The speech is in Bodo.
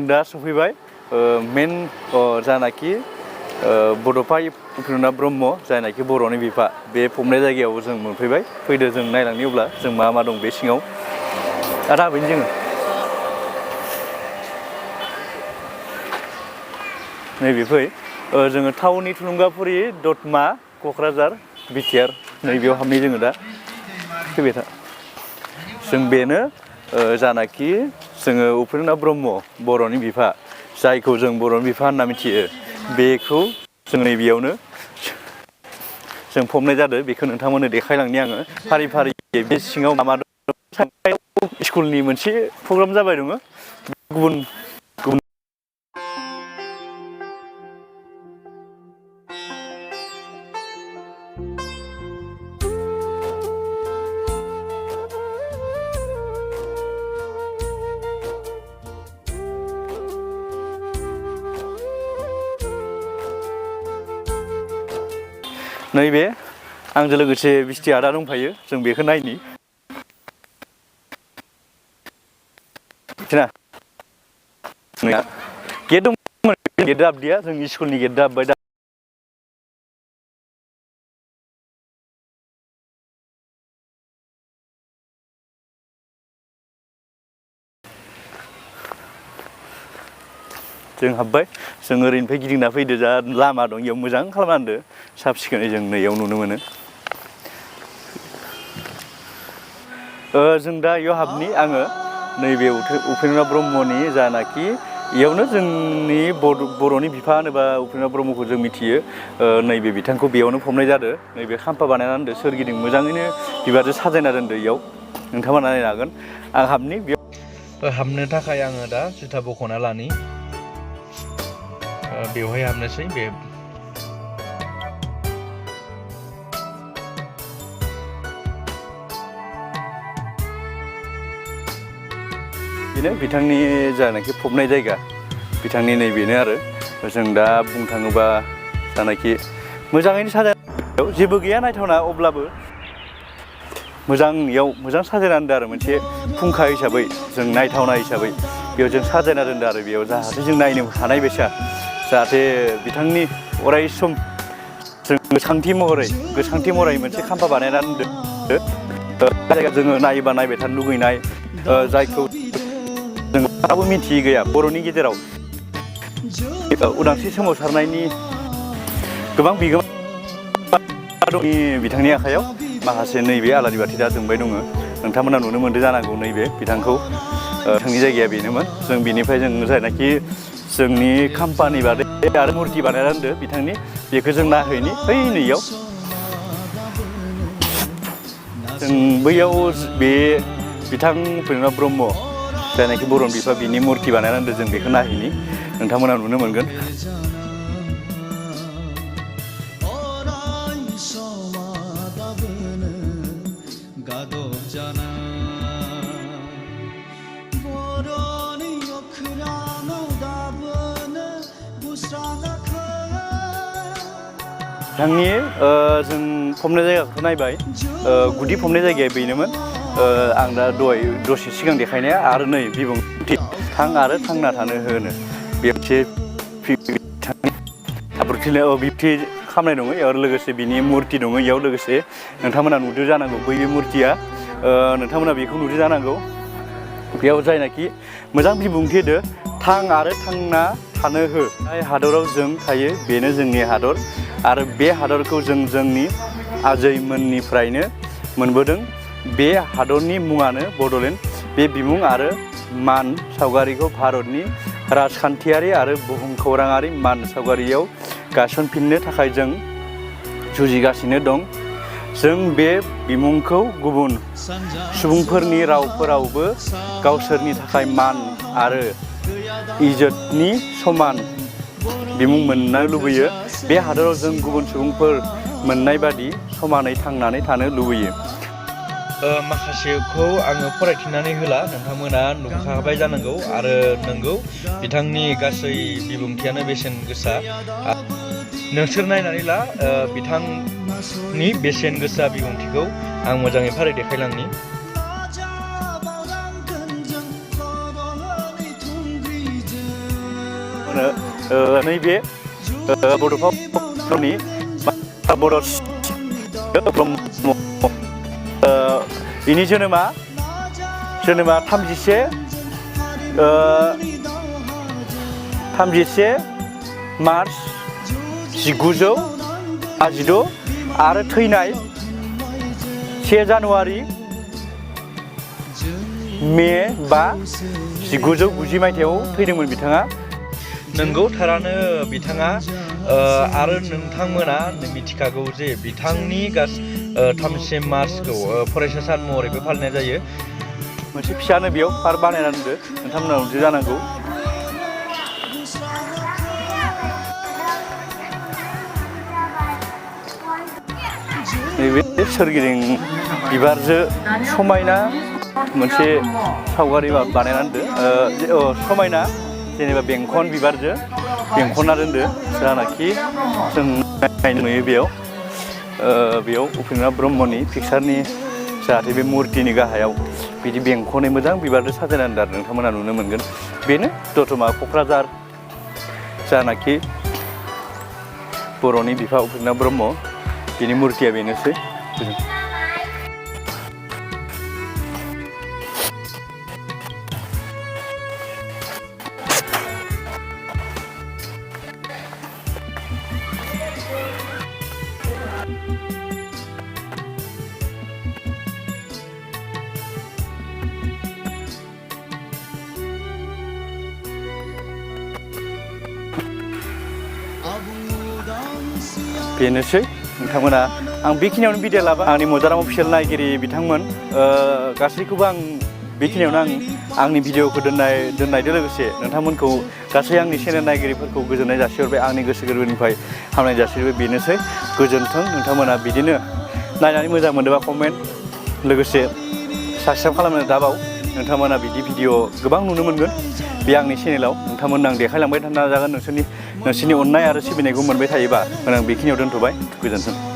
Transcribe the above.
दा सफैबाय मेन जानाखि बड'फा उपेन्द्रनाथ ब्रह्म जायनाखि बर'नि बिफा बे फबनाय जायगायाव जों मोनफैबाय। फैदो जों नायलांनि अब्ला जों मा मा दं बे सिङाव। आरो हाबैनो जोङो नैबे जोङो टाउननि थुलुंगाफुरि दतमा क'क्राझार बिटिआर नैबेयाव हाबनाय जोङो दा फैबाय था। जों बेनो जानाखि जोङो उपेन्द्रनाथ ब्रह्म बर'नि बिफा जायखौ जों बर'नि बिफा होनना मिथियो बेखौ जों नैबेयावनो जों फबनाय जादों। बेखौ नोंथांमोननो देखायलांनि आङो फारि फारि बे सिङाव मा मा दं। स्कुलनि मोनसे प्रग्राम जाबाय दङ गुबुन गुबुन नैबे आंजों लोगोसे बिस्टि आदा दंफायो जों बेखौ नायनि। गेट दं गेट हाबदिया जोंनि स्कुलनि गेट हाबबाय दा। जों हाबबाय जों ओरैनिफ्राय गिदिंना फैदो जा लामा दं इयाव मोजां खालामना होदो साब सिखोनै जों नैयाव नुनो मोनो। जों दा इयाव हाबनि आङो नैबे उपेन्द्रनाथ ब्रह्मनि जानाखि इयावनो जोंनि बर'नि बिफा होनोबा उपेन्द्रनाथ ब्रह्मखौ जों मिथियो। नैबे बिथांखौ बेयावनो फबनाय जादों। नैबे खाम्फा बानायना दोनदो सोरगिदिं मोजाङैनो बिबारजों साजायना दोनदो इयाव नोंथांमोना नायनो हागोन। आं हाबनि बेयाव हाबनो थाखाय आङो दा जुथा बख'ना लानि बेवहाय हाबनोसै। बेनो बिथांनि जानाखि फबनाय जायगा बिथांनि नैबेनो आरो जों दा बुंनो थाङोबा जानाखि मोजाङैनो साजायनायाव जेबो गैया नायथावना अब्लाबो मोजां इयाव मोजां साजायना दोनदो आरो मोनसे फुंखा हिसाबै जों नायथावना हिसाबै बेयाव जों साजायना दोनदो आरो बेयाव जाहाथे जों नायनो हानाय बायसा जाहाथे बिथांनि अराय सम जों गोसोखांथि महरै मोनसे खाम्फा बानायना दोनदो। जोङो नायोबा नायबाय थानो लुगैनाय जायखौ जों रावबो मिथियै गैया बर'नि गेजेराव उदांस्रि सोमावसारनायनि गोबां बिगोमा बिथांनि आखायाव माखासे नैबे आलारि बाथि दा जोंबाय दङ। नोंथांमोना नुनो मोन्दों जानांगौ नैबे बिथांखौ बिथांनि जायगाया बेनोमोन। जों बिनिफ्राय जों जायनाखि जोंनि खाम्फानि बादै आरो मुरथि बानायना दोनदो बिथांनि बेखौ जों नायहैनि बै नैयाव जों बैयाव बे बिथां उपेन्द्रनाथ ब्रह्म जायनाखि बर'नि बिफा बिनि मुरथि बानायना दोनदो जों बेखौ नायहैनि नोंथांमोना नुनो मोनगोन। बिथांनि जों फबनाय जायगाखौ नायबाय गुदि फबनाय जायगाया बेनोमोन। आं दा दहाय दसे सिगां देखायनाया आरो नै बिबुंथि थां आरो थांना थानो होनो बे मोनसे बिब्दि खालामनाय दङ। इयाव लोगोसे बिनि मुरथि दङ। इयाव लोगोसे नोंथांमोना नुदों जानांगौ बै मुरथिया नोंथांमोना बेखौ नुदों जानांगौ। बेयाव जायनाखि मोजां बिबुंथि होदो थां आरो थांना थानो हो। जाय हादराव जों थायो बेनो जोंनि हादर आरो बे हादरखौ जों जोंनि आजैमोननिफ्रायनो मोनबोदों। बे हादरनि मुङानो बड'लेण्ड। बे बिमुं आरो मान सावगारिखौ भारतनि राजखान्थियारि आरो बुहुमखौराङारि मान सावगारियाव गायसनफिननो थाखाय जों जुजिगासिनो दं। जों बे बिमुंखौ गुबुन सुबुंफोरनि रावफोरावबो गावसोरनि थाखाय मान आरो इज्जतनि समान बिमुं मोननो लुबैयो। बे हादराव जों गुबुन सुबुंफोर मोननाय बादि समानै थांनानै थानो लुबैयो। माखासेखौ आङो फरायथिनानै होला नोंथांमोना नुखाबाय जानांगौ आरो नंगौ बिथांनि गासै बिबुंथियानो बेसेन गोसा। नोंसोर नायनानै ला बिथांनि बेसेन गोसा बिबुंथिखौ आं मोजाङै फारि देखायलांनि। आरो नैबे बड'फानि बर' ब्रह्म बिनि जोनोमा 31 मार्च 1956 आरो थैनाय 1 जानुवारि मे 1990 मायथाइयाव थैदोंमोन बिथाङा। नंगौ थारानो बिथाङा आरो नोंथांमोना मिथिखागौ जे बिथांनि 3 मार्चखौ फरायसा सान महरैबो फालिनाय जायो। मोनसे फिसानो बेयाव पार्क बानायना दोनदो, नोंथांमोना नुदों जानांगौ। नैबे सोरगिदिं बिबारजों समायना मोनसे सावगारि बानायना दोनदो, समायना जेनेबा बेंखन बिबारजों बेंखनना दोनदो जानाखि जों नायनो नुयो बेयाव उपेन्द्रनाथ ब्रह्मनि पिक्सारनि जाहाथे बे मुर्तिनि गाहायाव बिदि बेंखनै मोजां बिबारजों साजायना दोनदो आरो नोंथांमोना नुनो मोनगोन। बेनो दतमा क'क्राझार जानाखि बर'नि बिफा उपेन्द्रनाथ ब्रह्म बिनि मुर्तिया बेनोसै। बेनोसै नोंथांमोना, आं बेखिनियावनो भिडिअ लाबाय। आंनि मदाराम अफिसियेल नायगिरि बिथांमोन गासैखौबो आं बेखिनियावनो आंनि भिडिअखौ दोननायजों लोगोसे नोंथांमोनखौ गासै आंनि चेनेल नायगिरिफोरखौ गोजोननाय जासिहरबाय, आंनि गोसो गोरबोनिफ्राय हामलायनाय जासिहरबाय। बेनोसै, गोजोन्थों। नोंथांमोना बिदिनो नायनानै मोजां मोनदोंबा कमेन्ट, लोगोसे साबसक्राइब खालामनो दाबाव। नोंथांमोना बिदि भिडिअ गोबां नुनो मोनगोन बे आंनि चेनेलाव। नोंथांमोननो आं देखायलांबाय थानो नाजागोन। नोंसोरनि अननाय आरो सिबिनायखौ मोनबाय थायोबा आं बेखिनियाव दोनथ'बाय। गोजोन्थों।